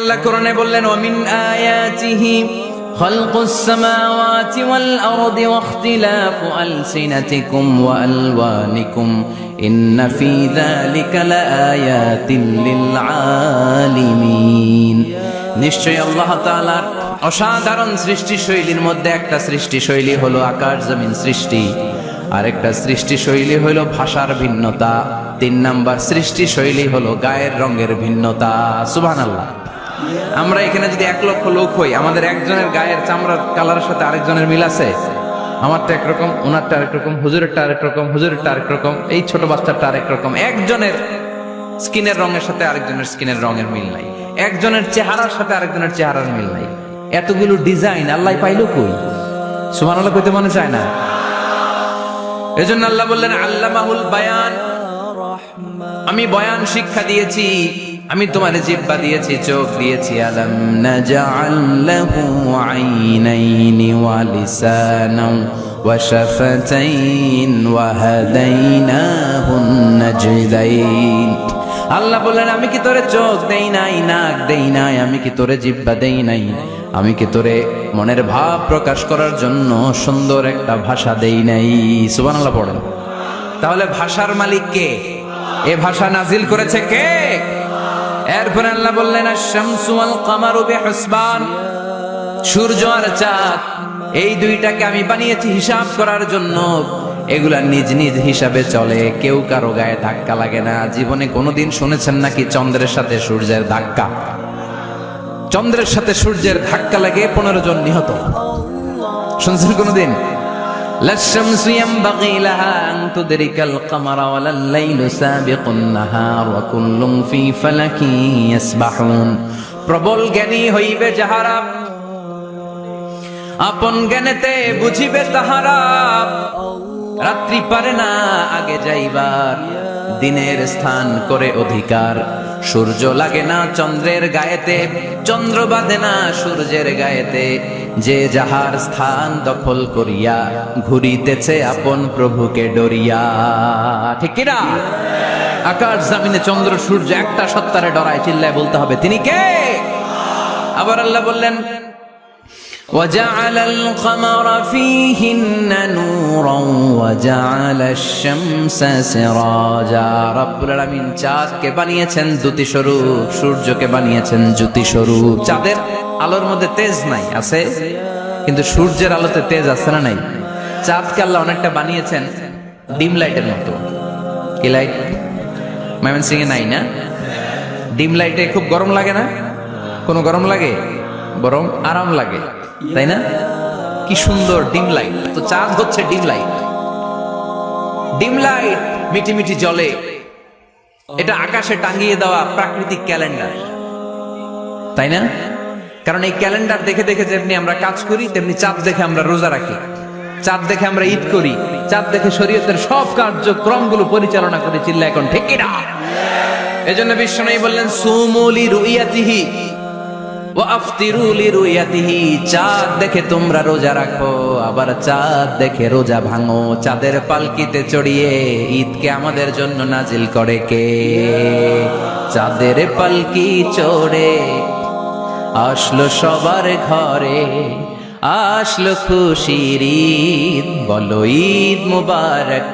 আল্লাহ কোরআনে বললেন ওয়ামিন আয়াতিহি খালকুস সামাওয়াতি ওয়াল আরদি ওয়াখতিলাফু আলসিনাতিকুম ওয়া আলওয়ানিকুম ইন্না ফী যালিকা লাআয়াতিন লিল আলিমিন। নিশ্চয়ই আল্লাহ তাআলার অসাধারণ সৃষ্টি শৈলীর মধ্যে একটা সৃষ্টি শৈলী হলো আকাশ জমিন সৃষ্টি, আরেকটা সৃষ্টি শৈলী হলো ভাষার ভিন্নতা, 3 নাম্বার সৃষ্টি শৈলী হলো গায়ের রঙের ভিন্নতা। সুবহানাল্লাহ। আমরা এখানে যদি 1 লক্ষ লোক হই, আমাদের একজনের গায়ের চামড়ার কালারের সাথে আরেকজনের মিল আছে? আমারটা একরকম, ওনারটা আরেক রকম, হুজুরেরটা আরেক রকম, হুজুরেরটা আরেক রকম, এই ছোট বাচ্চাটা আরেক রকম। একজনের স্কিনের রঙের সাথে আরেকজনের স্কিনের রঙের মিল নাই, একজনের চেহারার সাথে আরেকজনের চেহারার মিল নাই। এতগুলো ডিজাইন আল্লাহ পাইলো কই? সুবহানাল্লাহ কইতে মনে চায় না? এজন্য আল্লাহ বললেন আল্লামাহুল বায়ান, আমি বয়ান শিক্ষা দিয়েছি, আমি তোমার জিহ্বা দিয়েছি, চোখ দিয়েছি। আলাম নাজআল লাহু আইনাইনি ওয়া লিসানান ওয়া শাফাতাইন ওয়া হাদাইনাহুন নাজদাইন। আল্লাহ বললেন আমি কি তোরে চোখ দেই নাই, নাক দেই নাই, আমি কি তোরে জিহ্বা দেই নাই, আমি কি তোরে মনের ভাব প্রকাশ করার জন্য সুন্দর একটা ভাষা দেই নাই? সুবহানাল্লাহ পড়েন। তাহলে ভাষার মালিক কে? এ ভাষা নাজিল করেছে কে? এরপর আল্লাহ বললেন আশ-শামসু ওয়াল কামারু বিহুসবান, সূর্য আর চাঁদ এই দুইটাকে আমি বানিয়েছি হিসাব করার জন্য। এগুলা নিজ নিজ হিসাবে চলে, কেউ কারো গায়ে ধাক্কা লাগে না। জীবনে কোনোদিন শুনেছেন নাকি চন্দ্রের সাথে সূর্যের ধাক্কা? চন্দ্রের সাথে সূর্যের ধাক্কা লাগে 15 জন নিহত। শুনছেন কোনোদিন? লাশ-শামসু ইয়ানবাগি লাহা আন তুদরিকাল কামারা ওয়ালাল লাইলু সাবিকুন নাহার ওয়া কুল্লুন ফি ফালাকিন ইয়াসবাহুন। প্রবল জ্ঞানী হইবে যাহারা, আপন জ্ঞানেতে বুঝিবে তাহারা। রাত্রি পারে না আগে যাইবার, দিনের স্থান করে অধিকার। সূর্য লাগে না চন্দ্রের গায়েতে, চন্দ্র বাঁধে না সূর্যের গায়েতে। যে যাহার স্থান দখল করিয়া ঘুরিতেছে আপন প্রভুকে ডরিয়া। ঠিক কিনা? আকাশ জমিনে চন্দ্র সূর্য একটা সত্তারে ডরায়, চিল্লায় বলতে হবে তিনি কে? আবার আল্লাহ বললেন وَجَعَلَ الْقَمَرَ فِيهِنَّ نُورًا وَجَعَلَ الشَّمْسَ سِرَاجًا। রব্বুল আলামিন চাঁদকে বানিয়েছেন দ্যুতি স্বরূপ, সূর্যকে বানিয়েছেন জ্যোতি স্বরূপ। চাঁদের আলোর মধ্যে তেজ নাই, আছে, কিন্তু সূর্যের আলোতে তেজ আছে না নাই? চাঁদকে আল্লাহ অনেকটা বানিয়েছেন ডিম লাইটের মতো। কি লাইট? ময়মনসিংহে নাই না? ডিম লাইটে খুব গরম লাগে না? কোনো গরম লাগে? বরং আরাম লাগে, তাই না? কি সুন্দর ডিম লাইট। তো চাঁদ হচ্ছে ডিম লাইট। ডিম লাইট মিটি মিটি জ্বলে, এটা আকাশে টাঙিয়ে দেওয়া প্রাকৃতিক ক্যালেন্ডার, তাই না? কারণ এই ক্যালেন্ডার দেখে দেখে যেমনি আমরা কাজ করি, তেমনি চাঁদ দেখে আমরা রোজা রাখি, চাঁদ দেখে আমরা ঈদ করি, চাঁদ দেখে শরীয়তের সব কার্যক্রমগুলো পরিচালনা করি। চিল্লা এখন ঠিক কিনা? এজন্য বিশ্বনবী বললেন সুমু লিরুইয়াতিহি ওয়া আফতিরু লিরুইয়াতিহি। চাঁদ দেখে তোমরা রোজা রাখো, আবার চাঁদ দেখে রোজা ভাঙো। চাঁদের পালকিতে চড়িয়ে ঈদকে আমাদের জন্য নাজিল করে কে? চাঁদের পালকি চড়ে আসলো সবার ঘরে, আসলো খুশির ঈদ। বলো ঈদ মুবারক,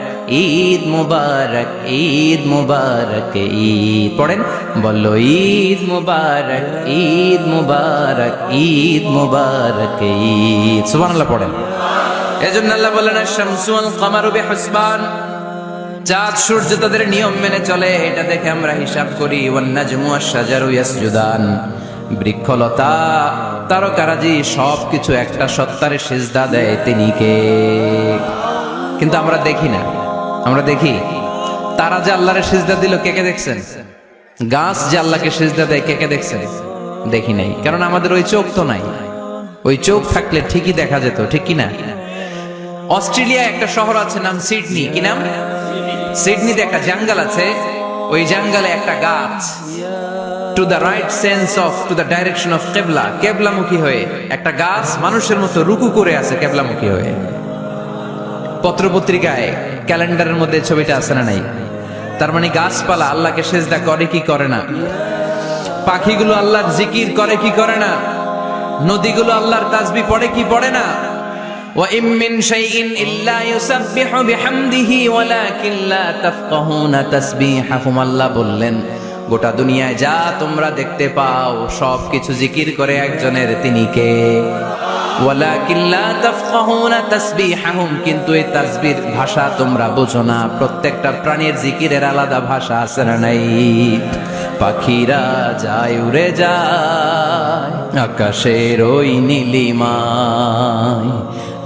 ঈদ মুবারক, ঈদ মুবারক, ঈদ। পড়েন, বলো ঈদ মুবারক, ঈদ মুবারক, ঈদ মুবারক, ঈদ। সুবহানাল্লাহ পড়েন। এজন্য আল্লাহ বলেন আশ-শামসু ওয়াল কামারু বিহুসবান, চাঁদ সূর্য তাদের নিয়ম মেনে চলে, এটা দেখে আমরা হিসাব করি। ওয়ান নাজমু ওয়াশ-শাজারু ইয়াসজুদান, বৃক্ষলতা তারকারাজি সবকিছু একটা সত্তারে সিজদা দেয়, তিনি কে? কিন্তু আমরা দেখি না। আমরা দেখি তারা যে আল্লাহরে সিজদা দিল, কে কে দেখছেন? গাছ যে আল্লাহকে সিজদা দেয়, কে কে দেখছেন? দেখি নাই, কারণ আমাদের ওই চোখ তো নাই। ওই চোখ থাকলে ঠিকই দেখা যেত, ঠিক কিনা? অস্ট্রেলিয়া একটা শহর আছে নাম সিডনি। কি নাম? সিডনিতে একটা জঙ্গল আছে, ওই জঙ্গলে একটা গাছ to the right sense of to the direction of কেবলা, কেবলামুখী হয়ে একটা গাছ মানুষের মতো রুকু করে আছে কেবলামুখী হয়ে। পত্রপত্রিকায় ক্যালেন্ডারের মধ্যে ছবিটা আছে না নাই? তার মানে গাছপালা আল্লাহকে সিজদা করে কি করে না? পাখিগুলো আল্লাহর জিকির করে কি করে না? নদীগুলো আল্লাহর তাসবিহ পড়ে কি পড়ে না? ওয়া ইম মিন শাইইন ইল্লা ইউসাব্বিহু বিহামদিহি ওয়ালাকিন লা তাফকাহুনা তাসবিহাহুম। আল্লাহ বললেন, গোটা দুনিয়ায় যা তোমরা দেখতে পাও সবকিছু জিকির করে একজনের, তিনি কে? ওয়ালাকিন লা তাফকাহুনা তাসবিহাহুম, কিন্তু এই তাসবিহর ভাষা তোমরা বোঝো না। প্রত্যেকটা প্রাণীর জিকিরের আলাদা ভাষা আছে না নাই? পাখিরা যায় উড়ে যায় আকাশের ওই নীলিমায়,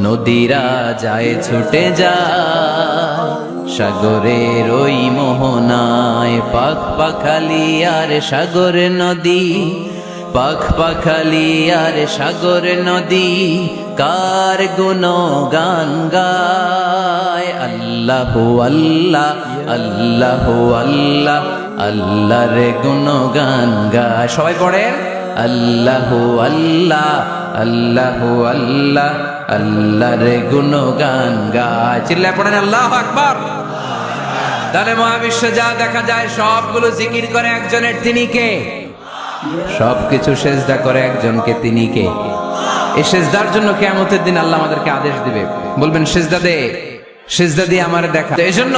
নদীরা যায় ছুটে যায় সাগরের ওই মোহনায়। পাখ পাখালি আর সাগর নদী, পাখ পাখালি আর সাগর নদী, কার গুণগান গায়। আল্লাহু আল্লাহ আল্লাহু আল্লাহ, আল্লাহর গুণগান গায়। সবাই পড়েন আল্লাহু আল্লাহ আল্লাহু আল্লাহ, আল্লাহর গুণগান গায়। চিল্লায় পড়েন আল্লাহু আকবার। তাহলে মহাবিশ্বে যা দেখা যায় সবগুলো জিকির করে একজনের, তিনি কে? সবকিছু সেজদা করে একজনকে, তিনি কে? এই সেজদার জন্য কিয়ামতের দিন আল্লাহ আমাদেরকে আদেশ দিবে, বলবেন সেজদা দে, সেজদা দিয়ে আমার দেখা। এই জন্য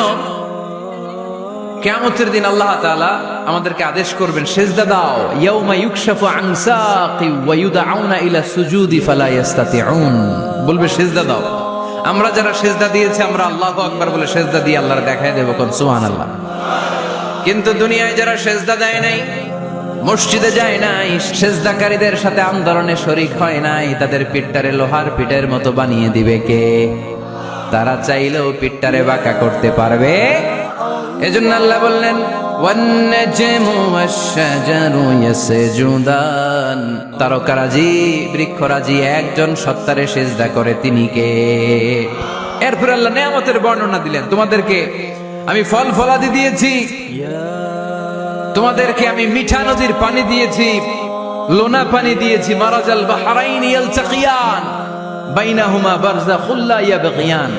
কিয়ামতের দিন আল্লাহ তাআলা আমাদেরকে আদেশ করবেন সেজদা দাও। ইয়াউমা ইউকশাফু আন সাকি ওয়া ইউদআউনা ইলা সুজুদি ফালা ইস্তাতিউন, বলবে সেজদা দাও। আমরা যারা সেজদা দিয়েছি আমরা আল্লাহু আকবার বলে সেজদা দিয়ে আল্লাহর দেখায় দেব, কোন সুবহানাল্লাহ। কিন্তু দুনিয়ায় যারা সেজদা দেয় নাই, মসজিদে যায় নাই, সেজদাকারীদের সাথে আন্দোলনে শরীক হয় নাই, তাদের পিঠটারে লোহার পিঠের মতো বানিয়ে দিবে কে? তারা চাইলেও পিঠটারে বাঁকা করতে পারবে? এজন্য আল্লাহ বললেন ওয়ান-নাজমু ওয়াশ-শাজারু ইয়াসজুদান, তারকারাজি বৃক্ষরাজি একজন সত্তারে সিজদা করে, তিনি কে? এরপর আল্লাহ নিয়ামতের বর্ণনা দিলেন, তোমাদেরকে আমি ফল ফলাদি দিয়েছি, তোমাদেরকে আমি মিঠা নদীর পানি দিয়েছি, লোনা পানি দিয়েছি। মারাজাল বাহরাইন ইয়ালতাকিয়ান বাইনাহুমা বারযাখুল লা ইয়াবগিয়ান,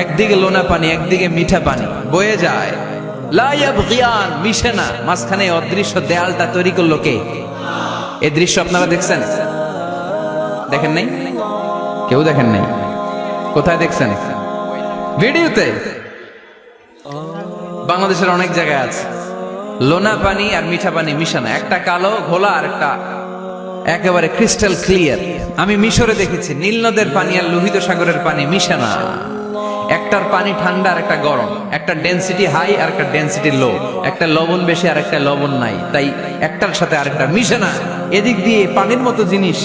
একদিকে লোনা পানি একদিকে মিঠা পানি বয়ে যায়, লা ইয়াবগিয়ান, মিশে না। মাঝখানে অদৃশ্য দেয়ালটা তৈরি করলো কে? এই দৃশ্য আপনারা দেখছেন? দেখেন নাই? কেউ দেখেন নাই? কোথায় দেখছেন? ভিডিওতে। বাংলাদেশের অনেক জায়গায় আছে লোনা পানি আর মিঠা পানি মিশানো, একটা কালো ঘোলা আর একটা একেবারে ক্রিস্টাল ক্লিয়ার। আমি মিশরে দেখেছি নীল নদের পানি আর লোহিত সাগরের পানি মিশানো, একটার পানি ঠান্ডা আর একটা গরম, একটা ডেনসিটি হাই আর একটা ডেনসিটি লো, একটা লবণ বেশি আর একটা লবণ নাই, তাই একটার সাথে আরেকটা মিশে না। এদিক দিয়ে পানির মতো জিনিস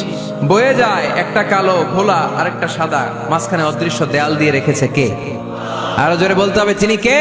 বয়ে যায়, একটা কালো ঘোলা আর একটা সাদা, মাঝখানে অদৃশ্য দেয়াল দিয়ে রেখেছে কে? আরো জোরে বলতে হবে, তিনি কে?